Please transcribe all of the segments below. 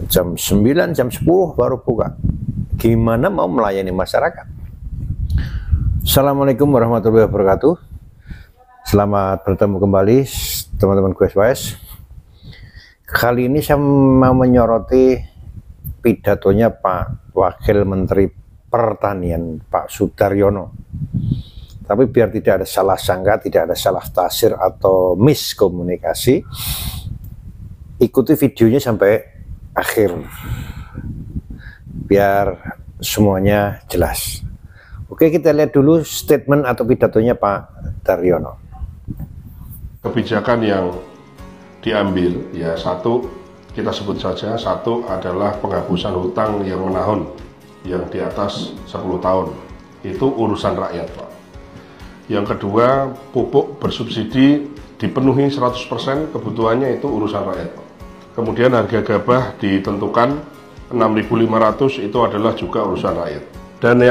jam 9, jam 10 baru buka. Gimana mau melayani masyarakat? Assalamualaikum warahmatullahi wabarakatuh. Selamat bertemu kembali teman-teman QSWS. Kali ini saya mau menyoroti pidatonya Pak Wakil Menteri Pertanian, Pak Sudaryono. Tapi biar tidak ada salah sangka, tidak ada salah tafsir atau miskomunikasi, ikuti videonya sampai akhir biar semuanya jelas. Oke, kita lihat dulu statement atau pidatonya Pak Daryono. Kebijakan yang diambil, ya satu, kita sebut saja, satu adalah penghapusan hutang yang menahun, yang di atas 10 tahun. Itu urusan rakyat, Pak. Yang kedua, pupuk bersubsidi dipenuhi 100%, kebutuhannya itu urusan rakyat, Pak. Kemudian harga gabah ditentukan 6.500, itu adalah juga urusan rakyat. Dan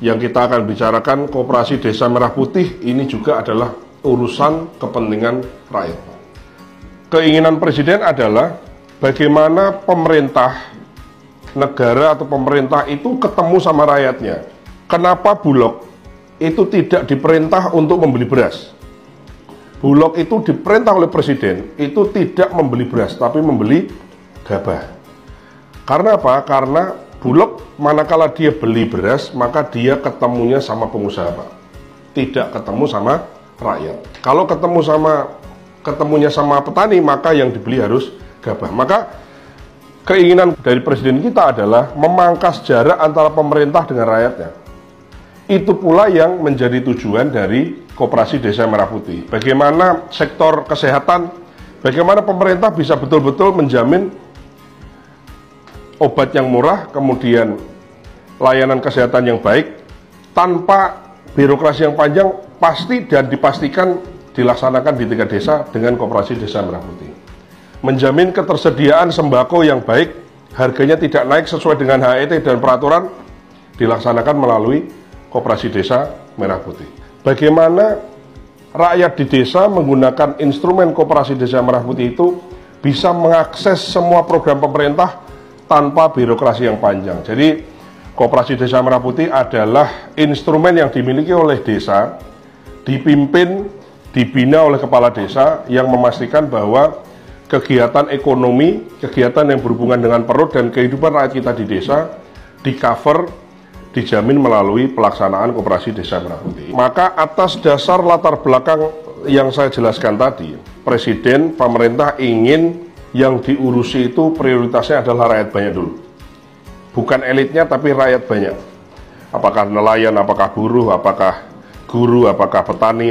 yang kita akan bicarakan, Koperasi Desa Merah Putih, ini juga adalah urusan kepentingan rakyat. Keinginan Presiden adalah bagaimana pemerintah negara atau pemerintah itu ketemu sama rakyatnya. Kenapa Bulog itu tidak diperintah untuk membeli beras? Bulog itu diperintah oleh Presiden itu tidak membeli beras, tapi membeli gabah. Karena apa? Karena Bulog manakala dia beli beras, maka dia ketemunya sama pengusaha, Pak. Tidak ketemu sama rakyat. Kalau ketemunya sama petani, maka yang dibeli harus gabah. Maka keinginan dari Presiden kita adalah memangkas jarak antara pemerintah dengan rakyatnya. Itu pula yang menjadi tujuan dari Koperasi Desa Merah Putih. Bagaimana sektor kesehatan, bagaimana pemerintah bisa betul-betul menjamin obat yang murah, kemudian layanan kesehatan yang baik, tanpa birokrasi yang panjang, pasti dan dipastikan dilaksanakan di tingkat desa dengan Koperasi Desa Merah Putih. Menjamin ketersediaan sembako yang baik, harganya tidak naik sesuai dengan HET dan peraturan, dilaksanakan melalui Koperasi Desa Merah Putih. Bagaimana rakyat di desa menggunakan instrumen Koperasi Desa Merah Putih itu bisa mengakses semua program pemerintah tanpa birokrasi yang panjang. Jadi Koperasi Desa Merah Putih adalah instrumen yang dimiliki oleh desa, dipimpin, dibina oleh kepala desa yang memastikan bahwa kegiatan ekonomi, kegiatan yang berhubungan dengan perut dan kehidupan rakyat kita di desa di-cover, dijamin melalui pelaksanaan Koperasi Desa Merah Putih. Maka atas dasar latar belakang yang saya jelaskan tadi, Presiden, pemerintah ingin yang diurusi itu prioritasnya adalah rakyat banyak dulu. Bukan elitnya, tapi rakyat banyak. Apakah nelayan, apakah buruh, apakah guru, apakah petani,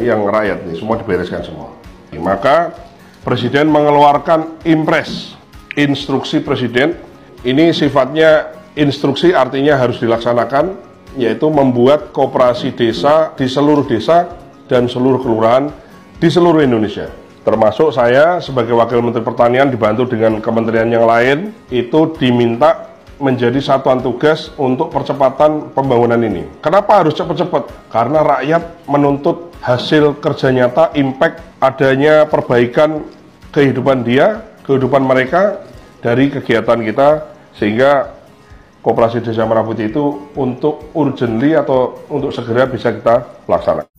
yang rakyat nih, semua dibereskan semua. Maka Presiden mengeluarkan impres, instruksi Presiden. Ini sifatnya instruksi, artinya harus dilaksanakan, yaitu membuat koperasi desa di seluruh desa dan seluruh kelurahan di seluruh Indonesia. Termasuk saya sebagai Wakil Menteri Pertanian dibantu dengan kementerian yang lain, itu diminta menjadi satuan tugas untuk percepatan pembangunan ini. Kenapa harus cepat-cepat? Karena rakyat menuntut hasil kerja nyata, impact adanya perbaikan kehidupan kehidupan mereka dari kegiatan kita, sehingga Koperasi Desa Merah Putih itu untuk urgently atau untuk segera bisa kita laksanakan.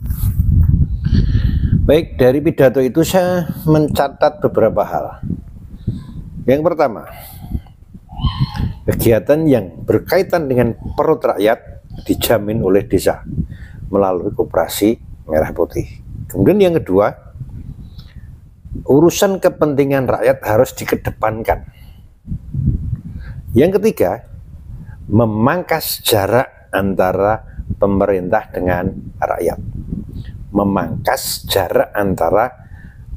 Baik, dari pidato itu saya mencatat beberapa hal. Yang pertama, kegiatan yang berkaitan dengan perut rakyat dijamin oleh desa melalui Koperasi Merah Putih. Kemudian yang kedua, urusan kepentingan rakyat harus dikedepankan. Yang ketiga, memangkas jarak antara pemerintah dengan rakyat. Memangkas jarak antara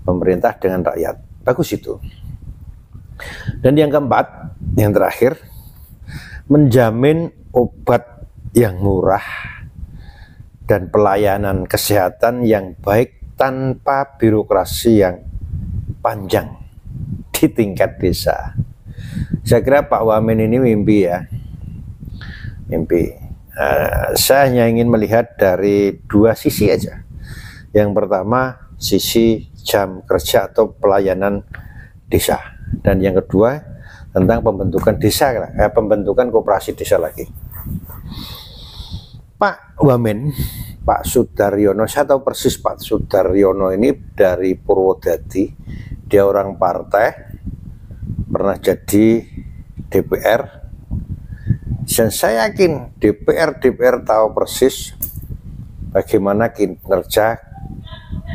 pemerintah dengan rakyat. Bagus itu. Dan yang keempat, yang terakhir, menjamin obat yang murah dan pelayanan kesehatan yang baik tanpa birokrasi yang panjang di tingkat desa. Saya kira Pak Wamen ini mimpi ya. Mimpi. Saya hanya ingin melihat dari dua sisi aja. Yang pertama, sisi jam kerja atau pelayanan desa. Dan yang kedua, tentang pembentukan desa, pembentukan koperasi desa lagi. Pak Wamen, Pak Sudaryono, saya tahu persis Pak Sudaryono ini dari Purwodadi, dia orang partai, pernah jadi DPR, dan saya yakin DPR tahu persis bagaimana kinerja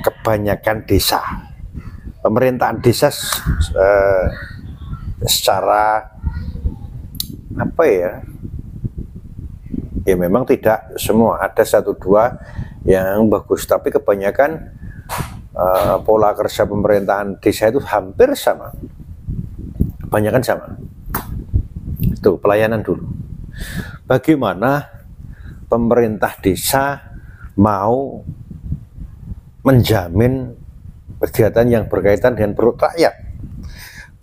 kebanyakan desa, pemerintahan desa secara apa ya memang tidak semua, ada satu dua yang bagus, tapi kebanyakan pola kerja pemerintahan desa itu hampir sama, kebanyakan sama. Itu pelayanan dulu, bagaimana pemerintah desa mau menjamin kegiatan yang berkaitan dengan perut rakyat,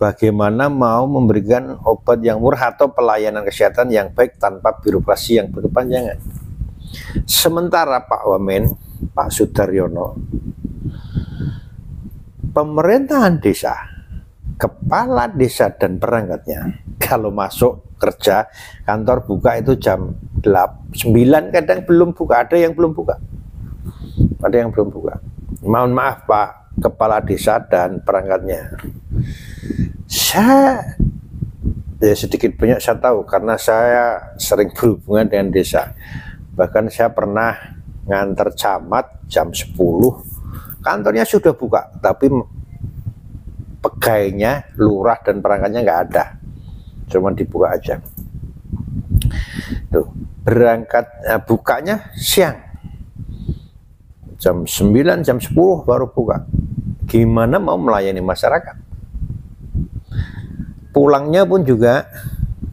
bagaimana mau memberikan obat yang murah atau pelayanan kesehatan yang baik tanpa birokrasi yang berkepanjangan. Sementara Pak Wamen, Pak Sudaryono, pemerintahan desa, kepala desa dan perangkatnya, kalau masuk kerja, kantor buka itu jam 9, kadang belum buka, ada yang belum buka. Mohon maaf Pak Kepala Desa dan perangkatnya, saya sedikit banyak saya tahu karena saya sering berhubungan dengan desa. Bahkan saya pernah nganter camat jam 10, kantornya sudah buka, tapi pegawainya, lurah dan perangkatnya nggak ada, cuma dibuka aja. Tuh, berangkat bukanya siang, jam 9, jam 10 baru buka. Gimana mau melayani masyarakat? Pulangnya pun juga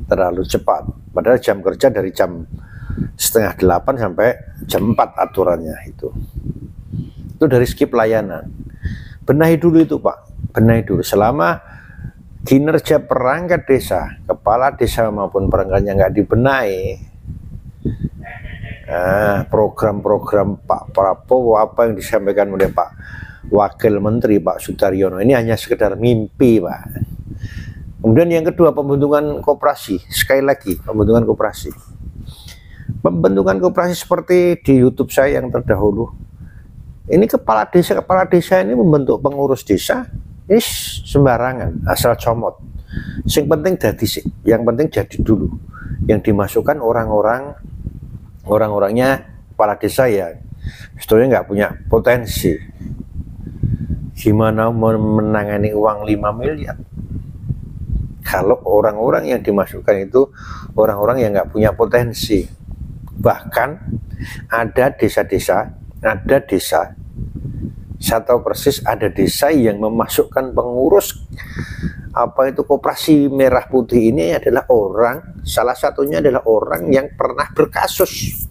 terlalu cepat, padahal jam kerja dari jam 7:30 sampai jam 4 aturannya itu dari segi pelayanan. Benahi dulu itu Pak, benahi dulu. Selama kinerja perangkat desa, kepala desa maupun perangkatnya nggak dibenahi, program-program Pak Prabowo, apa yang disampaikan oleh Pak Wakil Menteri Pak Sudaryono ini hanya sekedar mimpi Pak. Kemudian yang kedua, pembentukan koperasi. Sekali lagi, pembentukan koperasi. Pembentukan koperasi seperti di YouTube saya yang terdahulu. Ini kepala desa ini membentuk pengurus desa, ini sembarangan, asal comot. Yang penting jadi dulu. Yang dimasukkan orang-orangnya kepala desa ya sebetulnya nggak punya potensi. Gimana menangani uang 5 miliar? Kalau orang-orang yang dimasukkan itu orang-orang yang nggak punya potensi. Bahkan ada desa, saya tahu persis ada desa yang memasukkan pengurus koperasi merah putih ini adalah salah satunya adalah orang yang pernah berkasus,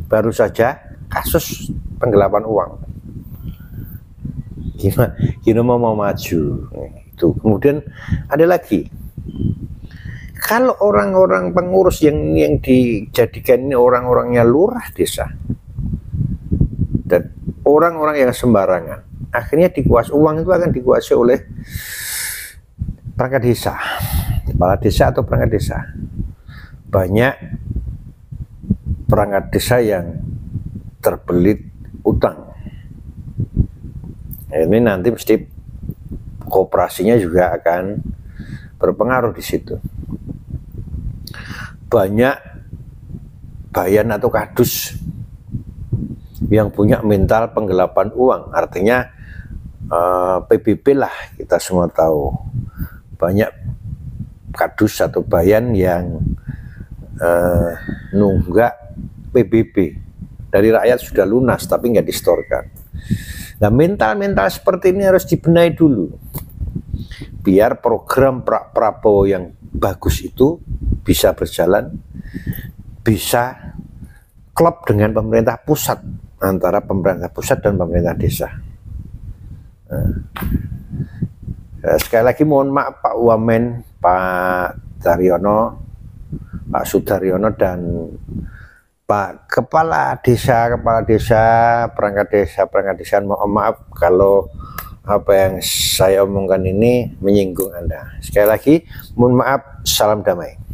baru saja kasus penggelapan uang. Gimana mau maju itu. Kemudian ada lagi, kalau orang-orang pengurus yang dijadikan ini orang-orangnya lurah desa dan orang-orang yang sembarangan, akhirnya uang itu akan dikuasai oleh perangkat desa, kepala desa atau perangkat desa. Banyak perangkat desa yang terbelit utang. Ini nanti mesti koperasinya juga akan berpengaruh di situ. Banyak bayan atau kadus yang punya mental penggelapan uang, artinya PBB lah, kita semua tahu. Banyak kadus atau bayan yang nunggak PBB dari rakyat sudah lunas tapi nggak distorkan. Nah, mental seperti ini harus dibenahi dulu biar program Pak Prabowo yang bagus itu bisa berjalan, bisa klop dengan pemerintah pusat, antara pemerintah pusat dan pemerintah desa. Sekali lagi mohon maaf Pak Wamen, Pak Daryono, Pak Sudaryono dan Pak Kepala Desa, perangkat desa, mohon maaf kalau apa yang saya omongkan ini menyinggung Anda. Sekali lagi, mohon maaf, salam damai.